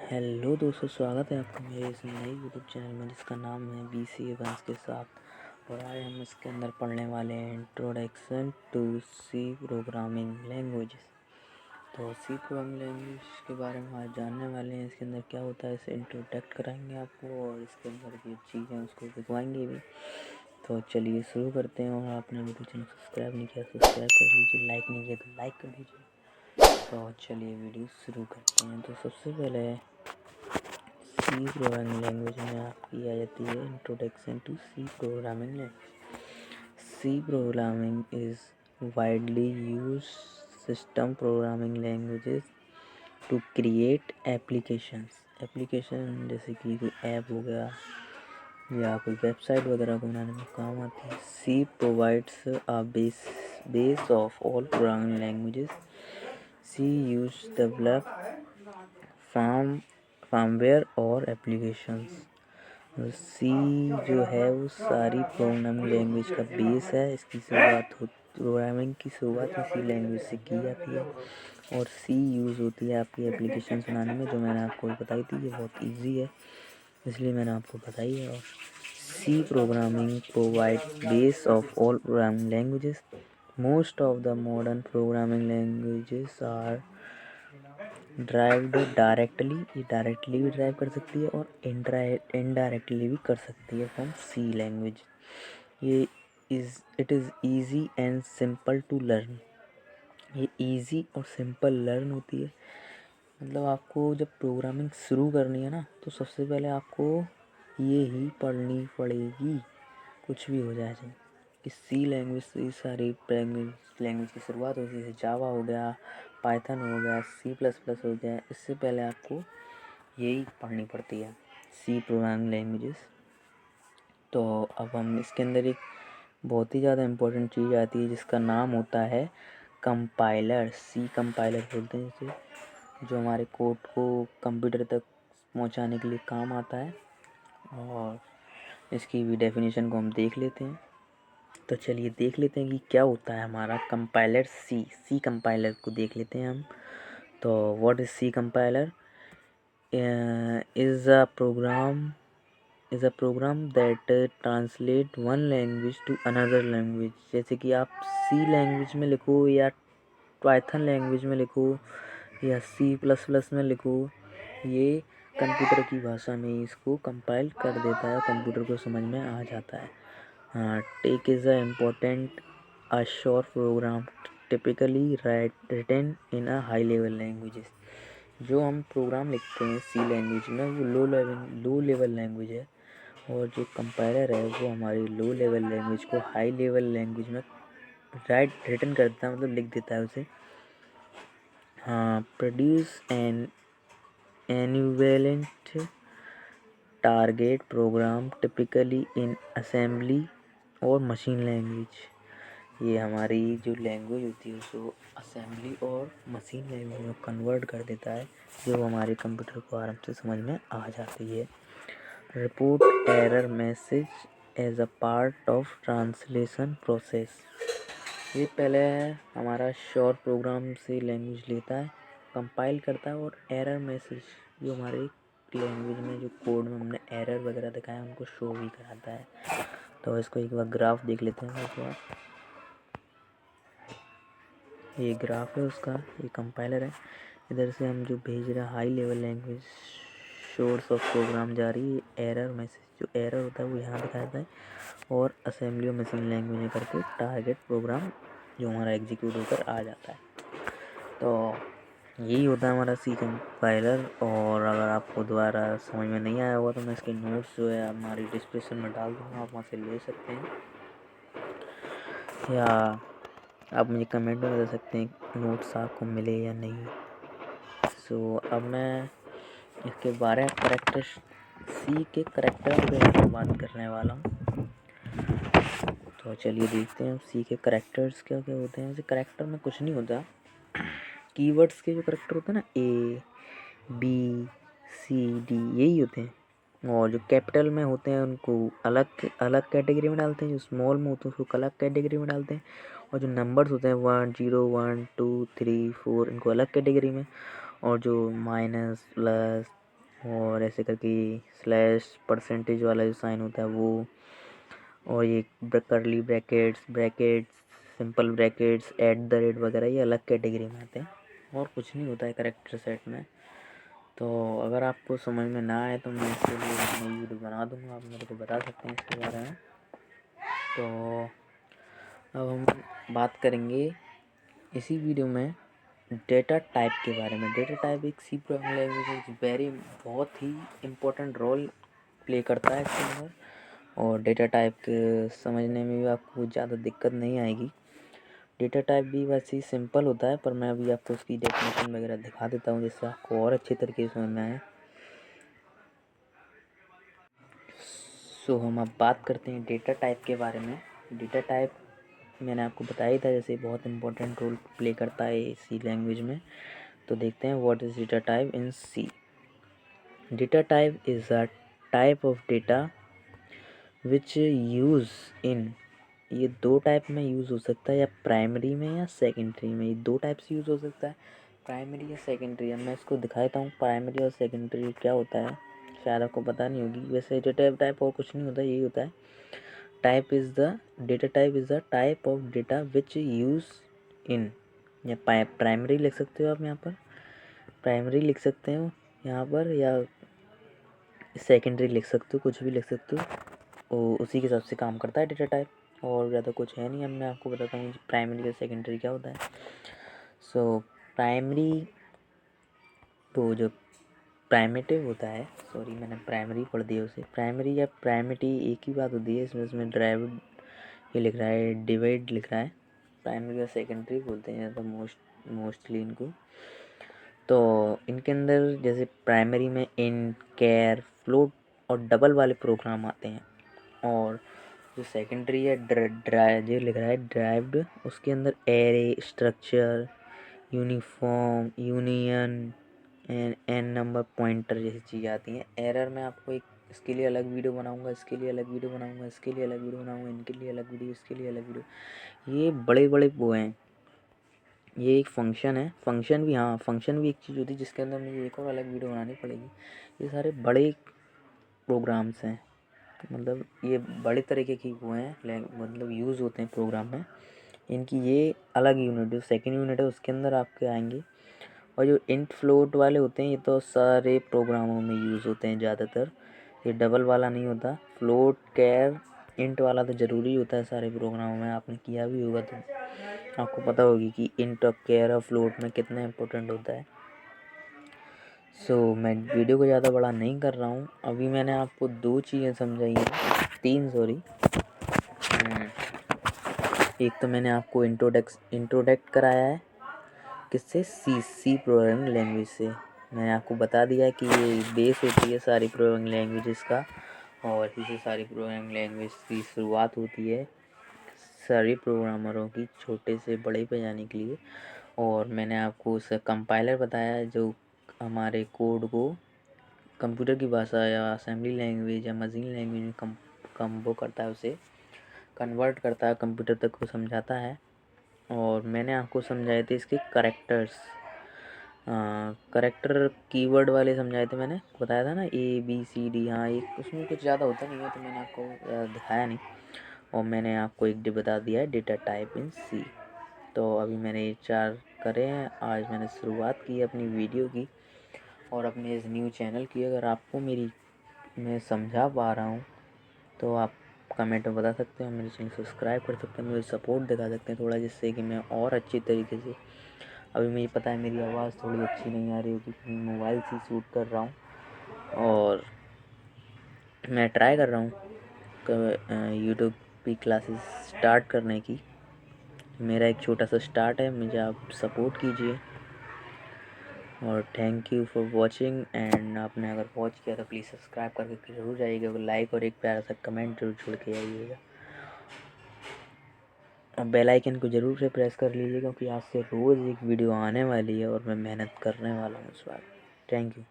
Hello दोस्तों, स्वागत है आपका मेरे इस नए यूट्यूब चैनल में जिसका नाम है BCA वंश के साथ। और आज हम इसके अंदर पढ़ने वाले हैं introduction to C programming languages. तो सी प्रोग्रामिंग लैंग्वेज के बारे में आज जानने वाले हैं। इसके अंदर क्या होता है, इसे इंट्रोडक्ट कराएंगे आपको और इसके अंदर जो चीज़ें उसको दिखवाएंगे भी। तो चलिए शुरू करते हैं। और आपने यूट्यूब चैनल सब्सक्राइब नहीं किया सब्सक्राइब कर लीजिए, लाइक नहीं किया तो लाइक कर दीजिए। तो चलिए वीडियो शुरू करते हैं। तो सबसे पहले सी प्रोग्रामिंग लैंग्वेज में आपकी आ जाती है introduction to C programming language. C programming is widely use system programming languages to create application जैसे कि कोई ऐप हो गया या कोई वेबसाइट वगैरह को बनाने में काम आती है। C provides a base of all programming languages. C use develop firmware और एप्लीकेशंस। सी जो है वो सारी प्रोग्रामिंग लैंग्वेज का बेस है। इसकी प्रोग्रामिंग की शुरुआत इसी लैंग्वेज से की जाती है और सी यूज़ होती है आपकी एप्लीकेशन बनाने में, जो मैंने आपको बताई थी। ये बहुत इजी है इसलिए मैंने आपको बताई है। और C programming provide base of all programming languages. Most of the modern programming languages are derived directly, ये डायरेक्टली भी ड्राइव कर सकती है और इनडायरेक्टली भी कर सकती है फ्रॉम सी लैंग्वेज। ये it is easy and simple to learn. ये ईजी और सिंपल लर्न होती है। मतलब आपको जब प्रोग्रामिंग शुरू करनी है ना, तो सबसे पहले आपको ये ही पढ़नी पड़ेगी, कुछ भी हो जाए। चाहे इस सी लैंग्वेज से सारी लैंग्वेज की शुरुआत होती है। जावा हो गया, पाइथन हो गया, C++ हो गया। इससे पहले आपको यही पढ़नी पड़ती है, सी प्रोग्रामिंग लैंग्वेजेस। तो अब हम इसके अंदर एक बहुत ही ज़्यादा इम्पोर्टेंट चीज़ आती है जिसका नाम होता है कंपाइलर। सी कंपाइलर बोलते हैं इसे, जो हमारे कोड को कंप्यूटर तक पहुंचाने के लिए काम आता है। और इसकी भी डेफिनेशन को हम देख लेते हैं। तो चलिए देख लेते हैं कि क्या होता है हमारा कंपाइलर। सी कंपाइलर को देख लेते हैं हम। तो what is C compiler? Is a program that translate one language to another language. जैसे कि आप सी लैंग्वेज में लिखो या पाइथन लैंग्वेज में लिखो या C++ में लिखो, ये कंप्यूटर की भाषा में इसको कंपाइल कर देता है, कंप्यूटर को समझ में आ जाता है। Take is a important a short program typically written in a high level languages. जो हम प्रोग्राम लिखते हैं सी लैंग्वेज में वो लो लेवल लैंग्वेज है, और जो कंपाइलर है वो हमारी लो लेवल लैंग्वेज को हाई लेवल लैंग्वेज में रिटन करता है, मतलब लिख देता है उसे। Produce an equivalent target program typically in assembly और मशीन लैंग्वेज। ये हमारी जो लैंग्वेज होती है उसको असेंबली और मशीन लैंग्वेज में कन्वर्ट कर देता है, जो हमारे कंप्यूटर को आराम से समझ में आ जाती है। Report error message as a part of translation process. ये पहले हमारा शॉर्ट प्रोग्राम से लैंग्वेज लेता है, कंपाइल करता है और एरर मैसेज जो हमारे लैंग्वेज में जो कोड में हमने एरर वगैरह दिखाया है उनको शो भी कराता है। तो इसको एक बार ग्राफ देख लेते हैं। एक बार ये ग्राफ है उसका, ये कंपाइलर है। इधर से हम जो भेज रहे हैं high level language source of program जा रही है, एरर मैसेज जो एरर होता है वो यहाँ दिखाता है, और असेंबली और मशीन लैंग्वेज में करके टारगेट प्रोग्राम जो हमारा एग्जीक्यूट होकर आ जाता है। तो यही होता है हमारा सी कंपाइलर। और अगर आपको दोबारा समझ में नहीं आया होगा तो मैं इसके नोट्स जो है हमारी डिस्क्रिप्शन में डाल दूँगा, आप वहाँ से ले सकते हैं, या आप मुझे कमेंट में बता सकते हैं नोट्स आपको मिले या नहीं। अब मैं इसके बारे में सी के करेक्टर के बारे में बात करने वाला हूँ। तो चलिए देखते हैं सी के करेक्टर्स क्या क्या होते हैं। जैसे करेक्टर में कुछ नहीं होता, कीवर्ड्स के जो करेक्टर होते हैं ना, A B C D यही होते हैं। और जो कैपिटल में होते हैं उनको अलग अलग कैटेगरी में डालते हैं, जो स्मॉल में होते हैं उसको अलग कैटेगरी में डालते हैं, और जो नंबर्स होते हैं 1 0 1 2 3 4 इनको अलग कैटेगरी में, और जो माइनस प्लस और ऐसे करके स्लैश परसेंटेज वाला जो साइन होता है वो, और ये करली brackets, simple brackets, at the rate वगैरह ये अलग कैटेगरी में आते हैं और कुछ नहीं होता है करेक्टर सेट में। तो अगर आपको समझ में ना आए तो मैं इसके लिए नई वीडियो बना दूंगा, आप मेरे को बता सकते हैं इसके बारे में। तो अब हम बात करेंगे इसी वीडियो में डेटा टाइप के बारे में। डेटा टाइप एक सी प्रोग्रामिंग लैंग्वेज बहुत ही इम्पोर्टेंट रोल प्ले करता है इसके अंदर, और डेटा टाइप के समझने में भी आपको ज़्यादा दिक्कत नहीं आएगी। डेटा टाइप भी वैसे ही सिंपल होता है, पर मैं अभी आपको उसकी डेफिनेशन वगैरह दिखा देता हूँ जिससे आपको और अच्छे तरीके से समझ में आए। सो हम अब बात करते हैं डेटा टाइप के बारे में। डेटा टाइप मैंने आपको बताया था जैसे बहुत इंपॉर्टेंट रोल प्ले करता है सी लैंग्वेज में। तो देखते हैं what is data type in C. Data type is a type of data which use in, ये दो टाइप में यूज़ हो सकता है, या प्राइमरी में या सेकेंडरी में। ये दो टाइप से यूज़ हो सकता है, प्राइमरी या सेकेंडरी। अब मैं इसको दिखाता हूँ प्राइमरी और सेकेंडरी क्या होता है, शायद आपको पता नहीं होगी। वैसे डेटा टाइप और कुछ नहीं होता, यही होता है type is the data type is the type of data which use इन, या प्राइमरी लिख सकते हो आप यहाँ पर, प्राइमरी लिख सकते हो यहाँ पर, या सेकेंडरी लिख सकते हो, कुछ भी लिख सकते हो। और उसी के हिसाब से काम करता है डेटा टाइप, और ज़्यादा कुछ है नहीं। अब मैं आपको बताता हूँ प्राइमरी और सेकेंडरी क्या होता है। सो प्राइमरी तो जो प्राइमेटिव होता है, सॉरी मैंने प्राइमरी पढ़ दिया उसे, प्राइमरी या प्राइमेटी एक ही बात होती है। इसमें ड्राइव ये लिख रहा है, डिवाइड लिख रहा है। प्राइमरी और सेकेंडरी बोलते हैं तो मोस्टली इनको। तो इनके अंदर जैसे प्राइमरी में इन, कैर, फ्लोट और डबल वाले प्रोग्राम आते हैं, और जो सेकेंडरी है जो लिख रहा है ड्राइव्ड, उसके अंदर array, structure, uniform, union and an number pointer जैसी चीज़ें आती हैं। एरर में आपको एक इसके लिए अलग वीडियो बनाऊंगा, इसके लिए अलग वीडियो बनाऊंगा, इसके लिए अलग वीडियो बनाऊंगा, इनके लिए अलग वीडियो, इसके लिए अलग वीडियो। ये बड़े बड़े वो हैं, ये एक फंक्शन है। फंक्शन भी, हाँ फंक्शन भी एक चीज़ होती है जिसके अंदर मुझे एक और अलग वीडियो बनानी पड़ेगी। ये सारे बड़े प्रोग्राम्स हैं, मतलब ये बड़े तरीके की वो हैं, मतलब यूज़ होते हैं प्रोग्राम में। इनकी ये अलग यूनिट, जो सेकेंड यूनिट है उसके अंदर आपके आएंगे। और जो इंट फ्लोट वाले होते हैं ये तो सारे प्रोग्रामों में यूज़ होते हैं ज़्यादातर, ये डबल वाला नहीं होता। फ्लोट, कैर, इंट वाला तो ज़रूरी होता है सारे प्रोग्रामों में, आपने किया भी होगा तो आपको पता होगी कि इंट और कैर और फ्लोट में कितना इंपॉर्टेंट होता है। सो मैं वीडियो को ज़्यादा बड़ा नहीं कर रहा हूँ। अभी मैंने आपको दो चीज़ें समझाई हैं, तीन सॉरी। एक तो मैंने आपको इंट्रोडक्ट कराया है किससे, सी प्रोग्रामिंग लैंग्वेज से। मैंने आपको बता दिया कि ये बेस होती है सारी प्रोग्रामिंग लैंग्वेजेस का, और इसी से सारी प्रोग्रामिंग लैंग्वेज की शुरुआत होती है सारी प्रोग्रामरों की, छोटे से बड़े पे जाने के लिए। और मैंने आपको उसका कंपाइलर बताया है जो हमारे कोड को कंप्यूटर की भाषा या असेंबली लैंग्वेज या मशीन लैंग्वेज में कम वो करता है, उसे कन्वर्ट करता है, कंप्यूटर तक को समझाता है। और मैंने आपको समझाए थे इसके करेक्टर्स, करेक्टर कीवर्ड वाले समझाए थे, मैंने बताया था ना ABCD। हाँ एक उसमें कुछ ज़्यादा होता नहीं है तो मैंने आपको दिखाया नहीं। और मैंने आपको एक बता दिया है डेटा टाइप इन सी। तो अभी मैंने ये 4 करे हैं। आज मैंने शुरुआत की है अपनी वीडियो की और अपने इस न्यू चैनल की। अगर आपको मैं समझा पा रहा हूँ तो आप कमेंट में बता सकते हो, मेरे चैनल सब्सक्राइब कर सकते हैं, मुझे सपोर्ट दिखा सकते हैं थोड़ा, जिससे कि मैं और अच्छी तरीके से, अभी मुझे पता है मेरी आवाज़ थोड़ी अच्छी नहीं आ रही होगी क्योंकि मोबाइल से शूट कर रहा हूँ, और मैं ट्राई कर रहा हूँ यूट्यूब की क्लासेस स्टार्ट करने की। मेरा एक छोटा सा स्टार्ट है, मुझे आप सपोर्ट कीजिए। और thank you for watching. And आपने अगर वॉच किया तो प्लीज़ सब्सक्राइब करके ज़रूर जाइएगा, लाइक और एक प्यारा सा कमेंट जरूर छोड़ के आइएगा, और बेल आइकन को ज़रूर से प्रेस कर लीजिए क्योंकि आज से रोज़ एक वीडियो आने वाली है और मैं मेहनत करने वाला हूँ इस बार। Thank you.